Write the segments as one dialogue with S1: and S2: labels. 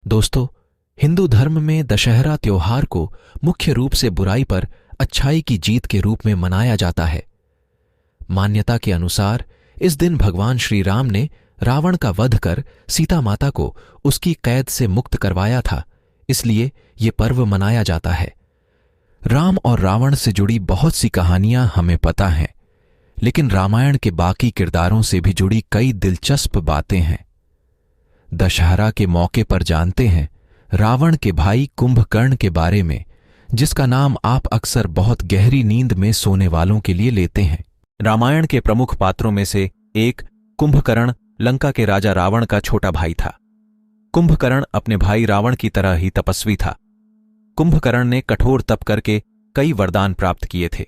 S1: दोस्तों, हिंदू धर्म में दशहरा त्योहार को मुख्य रूप से बुराई पर अच्छाई की जीत के रूप में मनाया जाता है। मान्यता के अनुसार इस दिन भगवान श्री राम ने रावण का वध कर सीता माता को उसकी कैद से मुक्त करवाया था, इसलिए ये पर्व मनाया जाता है। राम और रावण से जुड़ी बहुत सी कहानियां हमें पता हैं, लेकिन रामायण के बाकी किरदारों से भी जुड़ी कई दिलचस्प बातें हैं। दशहरा के मौके पर जानते हैं रावण के भाई कुंभकर्ण के बारे में, जिसका नाम आप अक्सर बहुत गहरी नींद में सोने वालों के लिए लेते हैं। रामायण के प्रमुख पात्रों में से एक कुंभकर्ण लंका के राजा रावण का छोटा भाई था। कुंभकर्ण अपने भाई रावण की तरह ही तपस्वी था। कुंभकर्ण ने कठोर तप करके कई वरदान प्राप्त किए थे।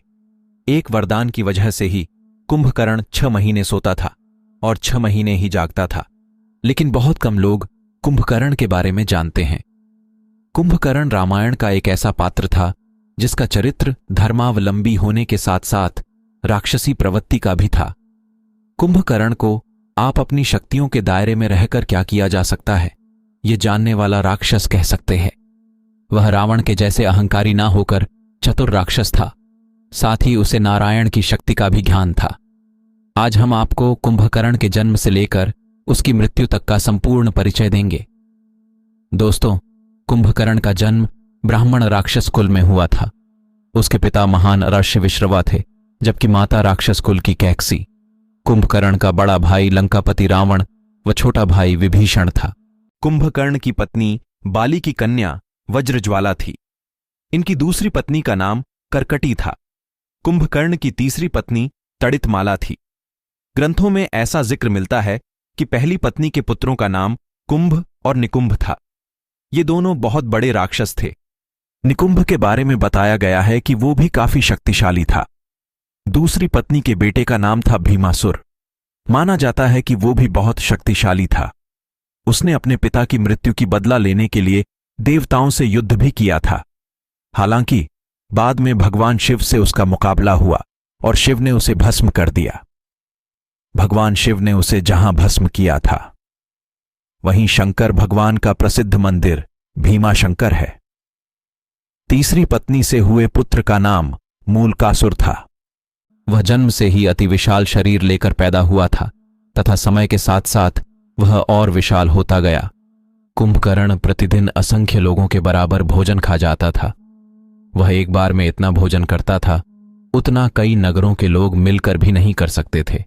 S1: एक वरदान की वजह से ही कुंभकर्ण 6 महीने सोता था और 6 महीने ही जागता था, लेकिन बहुत कम लोग कुंभकर्ण के बारे में जानते हैं। कुंभकर्ण रामायण का एक ऐसा पात्र था जिसका चरित्र धर्मावलंबी होने के साथ साथ राक्षसी प्रवृत्ति का भी था। कुंभकर्ण को आप अपनी शक्तियों के दायरे में रहकर क्या किया जा सकता है, ये जानने वाला राक्षस कह सकते हैं। वह रावण के जैसे अहंकारी ना होकर चतुर राक्षस था, साथ ही उसे नारायण की शक्ति का भी ज्ञान था। आज हम आपको कुंभकर्ण के जन्म से लेकर उसकी मृत्यु तक का संपूर्ण परिचय देंगे। दोस्तों, कुंभकर्ण का जन्म ब्राह्मण राक्षस कुल में हुआ था। उसके पिता महान अरश्यविश्रवा थे, जबकि माता राक्षस कुल की कैकसी। कुंभकर्ण का बड़ा भाई लंकापति रावण व छोटा भाई विभीषण था। कुंभकर्ण की पत्नी बाली की कन्या वज्रज्वाला थी। इनकी दूसरी पत्नी का नाम कर्कटी था। कुंभकर्ण की तीसरी पत्नी तड़ितमाला थी। ग्रंथों में ऐसा जिक्र मिलता है कि पहली पत्नी के पुत्रों का नाम कुंभ और निकुंभ था। ये दोनों बहुत बड़े राक्षस थे। निकुंभ के बारे में बताया गया है कि वो भी काफी शक्तिशाली था। दूसरी पत्नी के बेटे का नाम था भीमासुर। माना जाता है कि वो भी बहुत शक्तिशाली था। उसने अपने पिता की मृत्यु की बदला लेने के लिए देवताओं से युद्ध भी किया था। हालांकि बाद में भगवान शिव से उसका मुकाबला हुआ और शिव ने उसे भस्म कर दिया। भगवान शिव ने उसे जहां भस्म किया था वहीं शंकर भगवान का प्रसिद्ध मंदिर भीमा शंकर है। तीसरी पत्नी से हुए पुत्र का नाम मूलकासुर था। वह जन्म से ही अति विशाल शरीर लेकर पैदा हुआ था तथा समय के साथ साथ वह और विशाल होता गया। कुंभकर्ण प्रतिदिन असंख्य लोगों के बराबर भोजन खा जाता था। वह एक बार में इतना भोजन करता था उतना कई नगरों के लोग मिलकर भी नहीं कर सकते थे।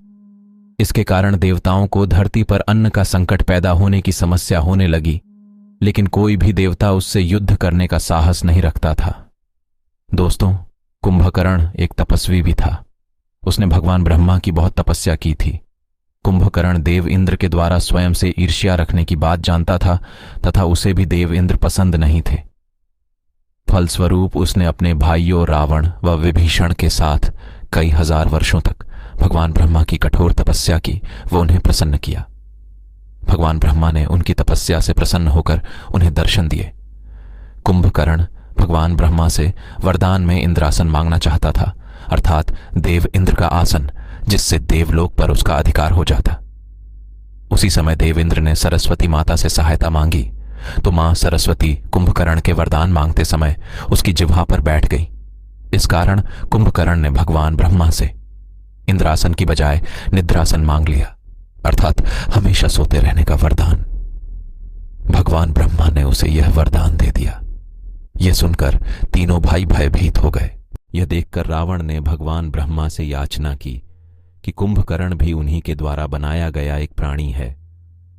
S1: इसके कारण देवताओं को धरती पर अन्न का संकट पैदा होने की समस्या होने लगी, लेकिन कोई भी देवता उससे युद्ध करने का साहस नहीं रखता था। दोस्तों, कुंभकर्ण एक तपस्वी भी था। उसने भगवान ब्रह्मा की बहुत तपस्या की थी। कुंभकर्ण देव इंद्र के द्वारा स्वयं से ईर्ष्या रखने की बात जानता था तथा उसे भी देव इंद्र पसंद नहीं थे। फलस्वरूप उसने अपने भाइयों रावण व विभीषण के साथ कई हजार वर्षों तक भगवान ब्रह्मा की कठोर तपस्या की व उन्हें प्रसन्न किया। भगवान ब्रह्मा ने उनकी तपस्या से प्रसन्न होकर उन्हें दर्शन दिए। कुंभकर्ण भगवान ब्रह्मा से वरदान में इंद्रासन मांगना चाहता था, अर्थात देव इंद्र का आसन, जिससे देवलोक पर उसका अधिकार हो जाता। उसी समय देव इंद्र ने सरस्वती माता से सहायता मांगी तो मां सरस्वती कुंभकर्ण के वरदान मांगते समय उसकी जिह्वा पर बैठ गई। इस कारण कुंभकर्ण ने भगवान ब्रह्मा से इंद्रासन की बजाय निद्रासन मांग लिया, अर्थात हमेशा सोते रहने का वरदान। भगवान ब्रह्मा ने उसे यह वरदान दे दिया। यह सुनकर तीनों भाई भयभीत हो गए। यह देखकर रावण ने भगवान ब्रह्मा से याचना की कि कुंभकर्ण भी उन्हीं के द्वारा बनाया गया एक प्राणी है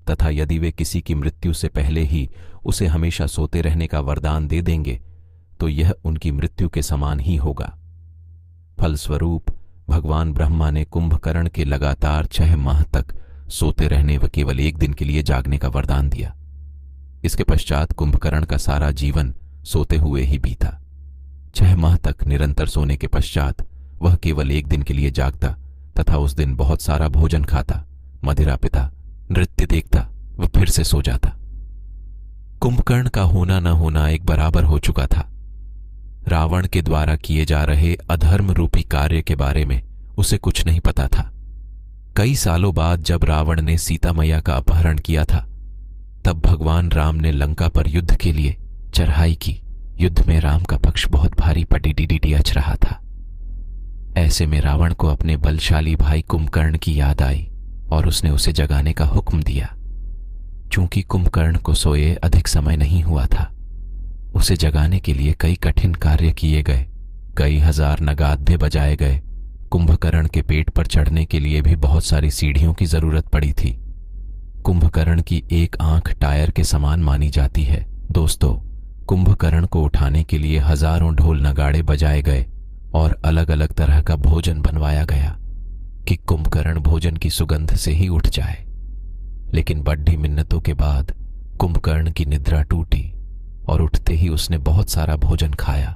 S1: तथा यदि वे किसी की मृत्यु से पहले ही उसे हमेशा सोते रहने का वरदान दे देंगे तो यह उनकी मृत्यु के समान ही होगा। फलस्वरूप भगवान ब्रह्मा ने कुंभकर्ण के लगातार 6 माह तक सोते रहने व केवल 1 दिन के लिए जागने का वरदान दिया। इसके पश्चात कुंभकर्ण का सारा जीवन सोते हुए ही बीता। 6 माह तक निरंतर सोने के पश्चात वह केवल 1 दिन के लिए जागता तथा उस दिन बहुत सारा भोजन खाता, मदिरा पिता, नृत्य देखता व फिर से सो जाता। कुंभकर्ण का होना न होना एक बराबर हो चुका था। रावण के द्वारा किए जा रहे अधर्म रूपी कार्य के बारे में उसे कुछ नहीं पता था। कई सालों बाद जब रावण ने सीता मैया का अपहरण किया था तब भगवान राम ने लंका पर युद्ध के लिए चढ़ाई की। युद्ध में राम का पक्ष बहुत भारी पड़ीडीडीडीअच रहा था। ऐसे में रावण को अपने बलशाली भाई कुंभकर्ण की याद आई और उसने उसे जगाने का हुक्म दिया। चूंकि कुंभकर्ण को सोए अधिक समय नहीं हुआ था, उसे जगाने के लिए कई कठिन कार्य किए गए, कई हजार नगादे बजाए गए। कुंभकर्ण के पेट पर चढ़ने के लिए भी बहुत सारी सीढ़ियों की जरूरत पड़ी थी। कुंभकर्ण की एक आंख टायर के समान मानी जाती है। दोस्तों, कुंभकर्ण को उठाने के लिए हजारों ढोल नगाड़े बजाए गए और अलग अलग तरह का भोजन बनवाया गया कि कुंभकर्ण भोजन की सुगंध से ही उठ जाए। लेकिन बड़ी मिन्नतों के बाद कुंभकर्ण की निद्रा टूटी और उठते ही उसने बहुत सारा भोजन खाया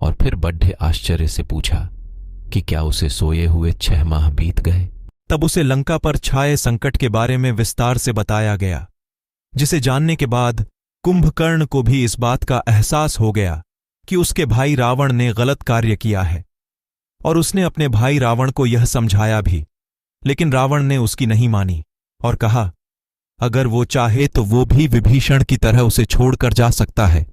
S1: और फिर बड़े आश्चर्य से पूछा कि क्या उसे सोए हुए 6 माह बीत गए।
S2: तब उसे लंका पर छाए संकट के बारे में विस्तार से बताया गया, जिसे जानने के बाद कुंभकर्ण को भी इस बात का एहसास हो गया कि उसके भाई रावण ने गलत कार्य किया है और उसने अपने भाई रावण को यह समझाया भी। लेकिन रावण ने उसकी नहीं मानी और कहा अगर वो चाहे तो वो भी विभीषण की तरह उसे छोड़कर जा सकता है।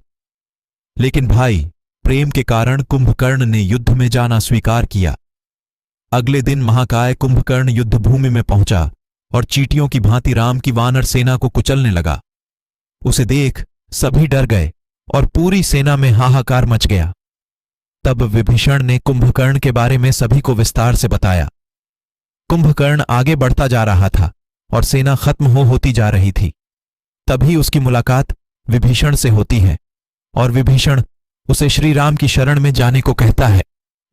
S2: लेकिन भाई प्रेम के कारण कुंभकर्ण ने युद्ध में जाना स्वीकार किया। अगले दिन महाकाय कुंभकर्ण युद्ध भूमि में पहुंचा और चींटियों की भांति राम की वानर सेना को कुचलने लगा। उसे देख सभी डर गए और पूरी सेना में हाहाकार मच गया। तब विभीषण ने कुंभकर्ण के बारे में सभी को विस्तार से बताया। कुंभकर्ण आगे बढ़ता जा रहा था और सेना खत्म होती जा रही थी। तभी उसकी मुलाकात विभीषण से होती है और विभीषण उसे श्री राम की शरण में जाने को कहता है।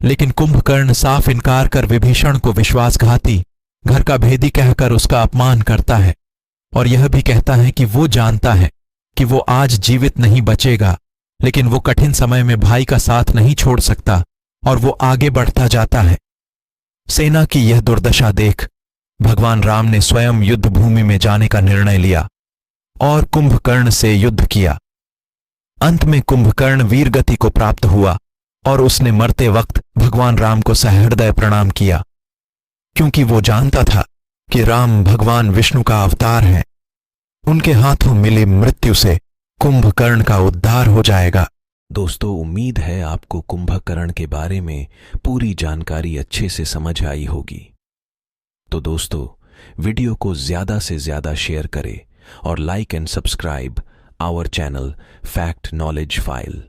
S2: लेकिन कुंभकर्ण साफ इनकार कर विभीषण को विश्वासघाती, घर का भेदी कहकर उसका अपमान करता है और यह भी कहता है कि वो जानता है कि वो आज जीवित नहीं बचेगा, लेकिन वो कठिन समय में भाई का साथ नहीं छोड़ सकता और वो आगे बढ़ता जाता है। सेना की यह दुर्दशा देख भगवान राम ने स्वयं युद्ध भूमि में जाने का निर्णय लिया और कुंभकर्ण से युद्ध किया। अंत में कुंभकर्ण वीरगति को प्राप्त हुआ और उसने मरते वक्त भगवान राम को सहृदय प्रणाम किया, क्योंकि वो जानता था कि राम भगवान विष्णु का अवतार है। उनके हाथों मिली मृत्यु से कुंभकर्ण का उद्धार हो जाएगा।
S1: दोस्तों, उम्मीद है आपको कुंभकर्ण के बारे में पूरी जानकारी अच्छे से समझ आई होगी। तो दोस्तों, वीडियो को ज्यादा से ज्यादा शेयर करें और like and subscribe our channel fact knowledge file.